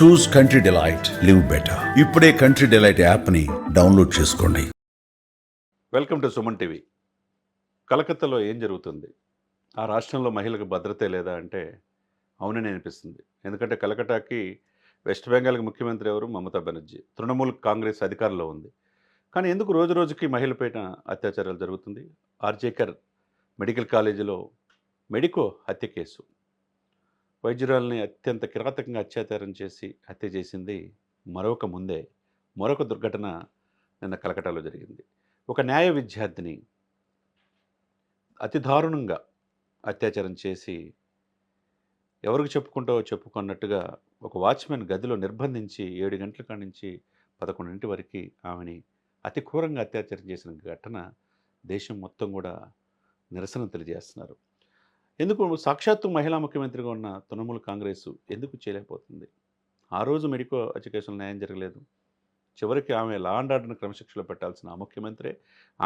చూస్ country delight, live better. ఇప్పుడే country delight యాప్ని download చేసుకోండి. Welcome to Suman TV. కలకత్తాలో ఏం జరుగుతుంది? ఆ రాష్ట్రంలో మహిళలకు భద్రతే లేదా అంటే అవునని అనిపిస్తుంది. ఎందుకంటే కలకట్టాకి వెస్ట్ బెంగాల్కి ముఖ్యమంత్రి ఎవరు? మమతా బెనర్జీ. తృణమూల్ కాంగ్రెస్ అధికారంలో ఉంది. కానీ ఎందుకు రోజు రోజుకి మహిళపైన అత్యాచారాలు జరుగుతుంది? ఆర్జేకర్ మెడికల్ కాలేజీలో మెడికో హత్య కేసు. వైద్యురాలని అత్యంత కిరాతకంగా అత్యాచారం చేసి హత్య చేసింది మరొక దుర్ఘటన నిన్న కలకటాలో జరిగింది. ఒక న్యాయ విద్యార్థిని అతి దారుణంగా అత్యాచారం చేసి ఎవరికి చెప్పుకుంటావో చెప్పుకున్నట్టుగా ఒక వాచ్మెన్ గదిలో నిర్బంధించి 7 గంటల కాడి నుంచి 11 వరకు ఆమెని అతి క్రూరంగా అత్యాచారం చేసిన ఘటన దేశం మొత్తం కూడా నిరసన తెలియజేస్తున్నారు. ఎందుకు సాక్షాత్తు మహిళా ముఖ్యమంత్రిగా ఉన్న తృణమూల్ కాంగ్రెస్ ఎందుకు చేయలేకపోతుంది? ఆ రోజు మెడికో ఎడ్యుకేషన్ న్యాయం జరగలేదు. చివరికి ఆమె లా అండ్ ఆర్డర్ని క్రమశిక్షణలో పెట్టాల్సిన ఆ ముఖ్యమంత్రి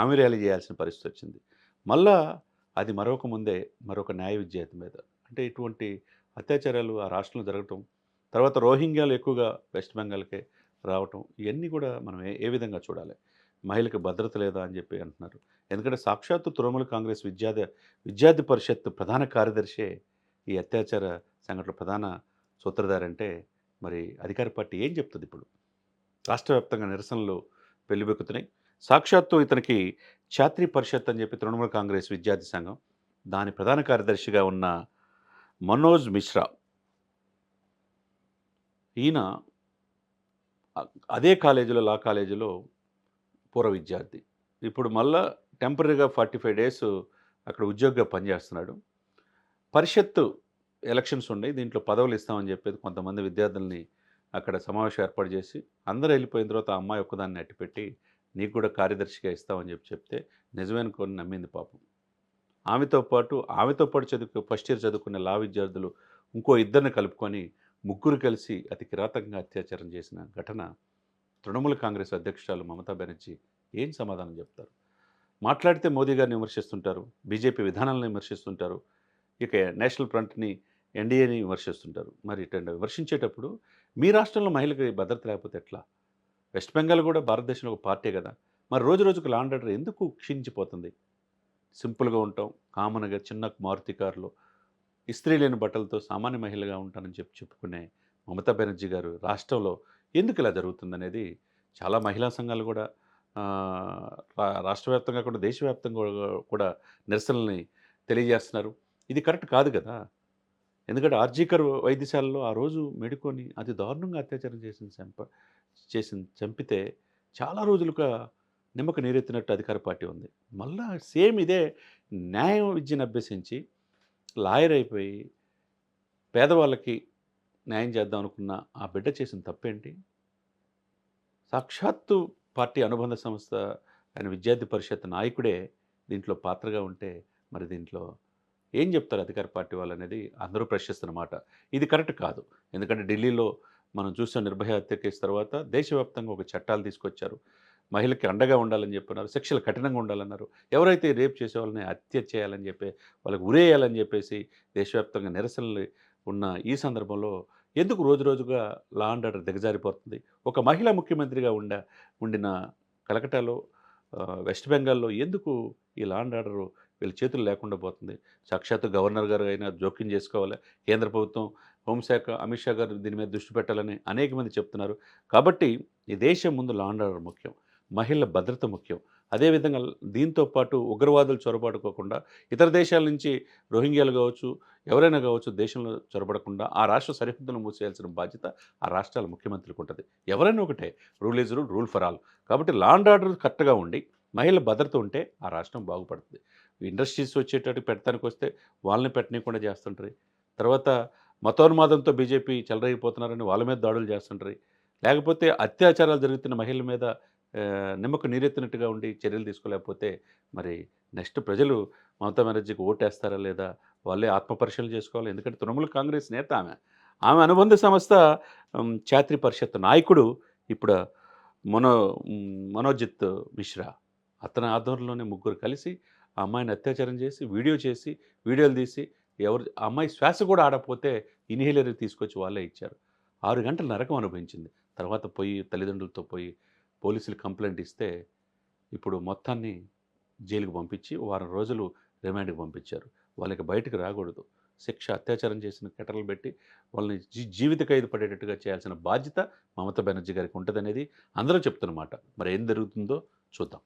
ఆమె ర్యాలీ చేయాల్సిన పరిస్థితి వచ్చింది. మళ్ళా అది మరొక న్యాయ విద్యార్థి మీద అంటే ఇటువంటి అత్యాచారాలు ఆ రాష్ట్రంలో జరగటం, తర్వాత రోహింగ్యాలు ఎక్కువగా వెస్ట్ బెంగాల్కే రావటం, ఇవన్నీ కూడా మనం ఏ విధంగా చూడాలి? మహిళలకు భద్రత లేదా అని చెప్పి అంటున్నారు. ఎందుకంటే సాక్షాత్తు తృణమూల్ కాంగ్రెస్ విద్యార్థి పరిషత్ ప్రధాన కార్యదర్శే ఈ అత్యాచార సంఘటనల ప్రధాన సూత్రధారి అంటే మరి అధికార పార్టీ ఏం చెప్తుంది ఇప్పుడు? రాష్ట్ర వ్యాప్తంగా నిరసనలు వెల్లువెక్కుతున్నాయి. సాక్షాత్తు ఇతనికి ఛాత్రీ పరిషత్ అని చెప్పి తృణమూల్ కాంగ్రెస్ విద్యార్థి సంఘం దాని ప్రధాన కార్యదర్శిగా ఉన్న మనోజ్ మిశ్రా, ఈయన అదే కాలేజీలో లా కాలేజీలో పూర్వ విద్యార్థి. ఇప్పుడు మళ్ళా టెంపరీగా 45 డేస్ అక్కడ ఉద్యోగిగా పనిచేస్తున్నాడు. పరిషత్తు ఎలక్షన్స్ ఉన్నాయి, దీంట్లో పదవులు ఇస్తామని చెప్పేది కొంతమంది విద్యార్థుల్ని అక్కడ సమావేశం ఏర్పాటు చేసి అందరూ వెళ్ళిపోయిన తర్వాత ఆ అమ్మాయి ఒక్కదాన్ని అట్టిపెట్టి నీకు కూడా కార్యదర్శిగా ఇస్తామని చెప్పి నిజమైన కొన్ని నమ్మింది పాపం. ఆమెతో పాటు ఫస్ట్ ఇయర్ చదువుకునే లా విద్యార్థులు ఇంకో ఇద్దరిని కలుపుకొని ముగ్గురు కలిసి అతి కిరాతకంగా అత్యాచారం చేసిన ఘటన తృణమూల్ కాంగ్రెస్ అధ్యక్షురాలు మమతా బెనర్జీ ఏం సమాధానం చెప్తారు? మాట్లాడితే మోదీ గారిని విమర్శిస్తుంటారు, బీజేపీ విధానాలను విమర్శిస్తుంటారు, ఇక నేషనల్ ఫ్రంట్ని ఎన్డీఏని విమర్శిస్తుంటారు. మరి ఇటువంటి విమర్శించేటప్పుడు మీ రాష్ట్రంలో మహిళకి భద్రత లేకపోతే ఎట్లా? వెస్ట్ బెంగాల్ కూడా భారతదేశంలో ఒక పార్టీ కదా. మరి రోజు రోజుకు లా అండ్ ఆర్డర్ ఎందుకు క్షీణించిపోతుంది? సింపుల్గా ఉంటాం, కామన్గా చిన్న మారుతి కారులో ఇస్త్రీ లేని బట్టలతో సామాన్య మహిళగా ఉంటానని చెప్పుకునే మమతా బెనర్జీ గారు రాష్ట్రంలో ఎందుకు ఇలా జరుగుతుందనేది చాలా మహిళా సంఘాలు కూడా రాష్ట్ర వ్యాప్తంగా కూడా దేశవ్యాప్తంగా కూడా నిరసనల్ని తెలియజేస్తున్నారు. ఇది కరెక్ట్ కాదు కదా. ఎందుకంటే ఆర్జీకర్ వైద్యశాలలో ఆ రోజు మెడుకొని అతి దారుణంగా అత్యాచారం చంపితే చాలా రోజులుగా నిమ్మక నీరెత్తినట్టు అధికార పార్టీ ఉంది. మళ్ళా సేమ్ ఇదే న్యాయ విద్యను అభ్యసించి లాయర్ అయిపోయి పేదవాళ్ళకి న్యాయం చేద్దాం అనుకున్న ఆ బిడ్డ చేసిన తప్పేంటి? సాక్షాత్తు పార్టీ అనుబంధ సంస్థ ఆయన విద్యార్థి పరిషత్ నాయకుడే దీంట్లో పాత్రగా ఉంటే మరి దీంట్లో ఏం చెప్తారు అధికార పార్టీ వాళ్ళు అనేది అందరూ ప్రశ్నిస్తున్నమాట. ఇది కరెక్ట్ కాదు. ఎందుకంటే ఢిల్లీలో మనం చూసిన నిర్భయ హత్య కేసు తర్వాత దేశవ్యాప్తంగా ఒక చట్టాలు తీసుకొచ్చారు. మహిళకి అండగా ఉండాలని చెప్పన్నారు, శిక్షలు కఠినంగా ఉండాలన్నారు. ఎవరైతే రేప్ చేసే వాళ్ళని హత్య చేయాలని చెప్పి వాళ్ళకి ఉరేయాలని చెప్పేసి దేశవ్యాప్తంగా నిరసనలు ఉన్న ఈ సందర్భంలో ఎందుకు రోజు రోజుగా లా అండ్ ఆర్డర్ దిగజారిపోతుంది? ఒక మహిళా ముఖ్యమంత్రిగా ఉండిన కలకటాలో వెస్ట్ బెంగాల్లో ఎందుకు ఈ లా అండ్ ఆర్డర్ వీళ్ళ చేతులు లేకుండా పోతుంది? సాక్షాత్తు గవర్నర్ గారు అయినా జోక్యం చేసుకోవాలి. కేంద్ర ప్రభుత్వం హోంశాఖ అమిత్ షా గారు దీని మీద దృష్టి పెట్టాలని అనేక మంది చెప్తున్నారు. కాబట్టి ఈ దేశం ముందు లా అండ్ ఆర్డర్ ముఖ్యం, మహిళల భద్రత ముఖ్యం. అదేవిధంగా దీంతో పాటు ఉగ్రవాదులు చొరబడుకోకుండా ఇతర దేశాల నుంచి రోహింగ్యాలు కావచ్చు, ఎవరైనా కావచ్చు దేశంలో చొరబడకుండా ఆ రాష్ట్ర సరిహద్దులను మూసేయాల్సిన బాధ్యత ఆ రాష్ట్రాల ముఖ్యమంత్రికి ఉంటుంది. ఎవరైనా ఒకటే, rule is rule, rule for all. కాబట్టి లా అండ్ ఆర్డర్ కరెక్ట్గా ఉండి మహిళల భద్రత ఉంటే ఆ రాష్ట్రం బాగుపడుతుంది. ఇండస్ట్రీస్ వచ్చేటట్టు పెడతానికి వస్తే వాళ్ళని పెట్టనీయకుండా చేస్తుంటారు. తర్వాత మతోన్మాదంతో బీజేపీ చెలరేగిపోతున్నారని వాళ్ళ మీద దాడులు చేస్తుంటారు. లేకపోతే అత్యాచారాలు జరుగుతున్న మహిళల మీద నిమ్మకు నీరెత్తినట్టుగా ఉండి చర్యలు తీసుకోలేకపోతే మరి నెక్స్ట్ ప్రజలు మమతా బెనర్జీకి ఓటేస్తారా లేదా వాళ్ళే ఆత్మపరిశీలన చేసుకోవాలి. ఎందుకంటే తృణమూల్ కాంగ్రెస్ నేత ఆమె అనుబంధ సంస్థ ఛాత్రీ పరిషత్ నాయకుడు ఇప్పుడు మనోజిత్ మిశ్రా, అతని ఆధ్వర్యంలోనే ముగ్గురు కలిసి ఆ అమ్మాయిని అత్యాచారం చేసి వీడియోలు తీసి ఆ అమ్మాయి శ్వాస కూడా ఆడకపోతే ఇన్హేలర్ తీసుకొచ్చి వాళ్ళే ఇచ్చారు. 6 గంటలు నరకం అనుభవించింది. తర్వాత పోయి తల్లిదండ్రులతో పోయి పోలీసులు కంప్లెయింట్ ఇస్తే ఇప్పుడు మొత్తాన్ని జైలుకి పంపించి వారం రోజులు రిమాండ్‌కి పంపించారు. వాళ్ళకి బయటకి రాకూడదు. శిక్ష అత్యాచారం చేసిన కేటర్లు పెట్టి వాళ్ళని జీవిత ఖైదు పడేటట్టుగా చేయాల్సిన బాధ్యత మమతా బెనర్జీ గారికి ఉంటదనేది అందరూ చెప్తున్నమాట. మరి ఏం జరుగుతుందో చూద్దాం.